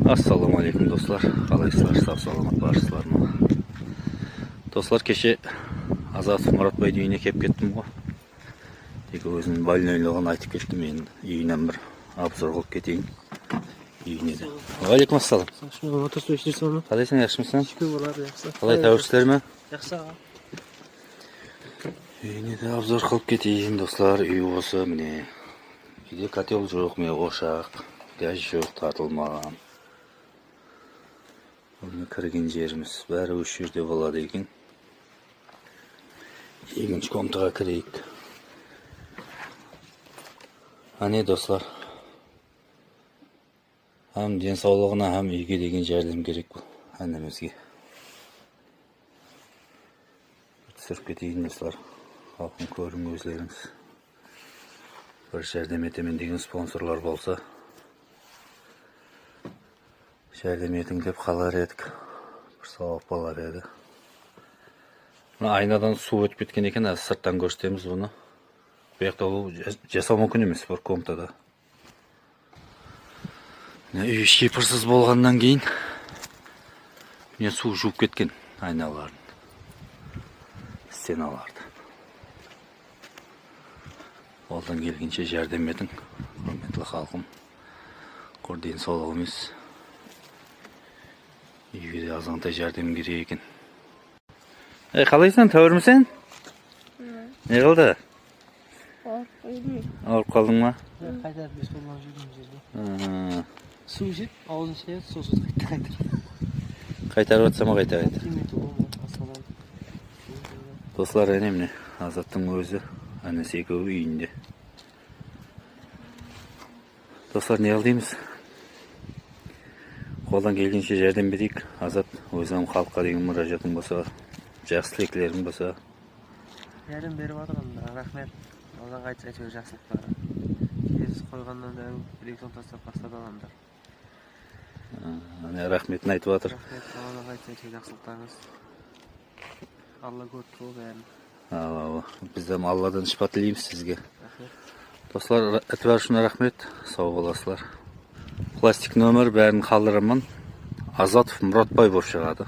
Assalamu alaikum dostlar. Қалайсыздар, сау саламат барсыздар ма? Достар, кеше Азат Мұратбай үйіне кеп кеттім ғой. Тек өзінің больнойлығын айтып кеттім, мен үйінен бір обзор қылып кетейін. Үйіне де. Алейкум ассалам. Қалайсың, yaxшымысың? Қалай тәуірсіздер ме? Жақсы аға. Үйіне де обзор қылып кетейін, достар. Үй осы, міне. Үйде котел жоқ, міне ошақ, газ жоқ, тартылмаған. Оны кірген жеріміз бәрі өш жерде болады екен. Екінші комнатаға кірейік. Ане достар, hem денсаулығына, hem үйге деген жәрдем керек бұл әнімізге. Түсіріп кетейін достар. Халқын көрің өзлеріңіз. Бір жәрдем етемін деген спонсорлар болса, жәрдем етің деп қалар едік. Бір сауап болар еді. Айнадан су өтіп кеткен екен, сырттан көрсетеміз бұны. Бұяқта ол жасау мүмкін емес бір комнатада. Үй шипырсыз болғаннан кейін мен су жуып кеткен айналарын, стеналарды. Олдан келгенше жәрдем етің, құрметті халқым. Құр денсаулық емес, үйге де азғантай жәрдем керек екен. Қалайсың, тәуірмісің? Не қылды? Ауырып қалдың ма? Қайтарып бес болған жүрген жерде. Су жеп, аузын шайып, сусыз қайтар. Қайтарып атса ма қайта. Достар, әне міне, Азаттың өзі, әнесі екеуі үйінде. Достар, не қылдаймыз? Қолдан келгенше жәрдем берейік. Азат, өзім халыққа деген мұражатың болса, жақсы тілектерің болса. Жәрдем беріп отырған, рахмет. Алдан қайтса әйтеуір жақсылықтары. Келесіз қойғаннан да электron тастап бастады адамдар. Рахметін айтып жатыр. Рахмет, алдан қайтса әйтеуір жақсылықтарыңыз. Алла көрді ол бәрін. Біз де Алладан шипа тілейміз сізге. Рахмет. Достар, әтібар үшін рахмет. Сау боласылар. Пластик нөмір бәрін қалдырамын. Азатов Мұратбай болып шығады.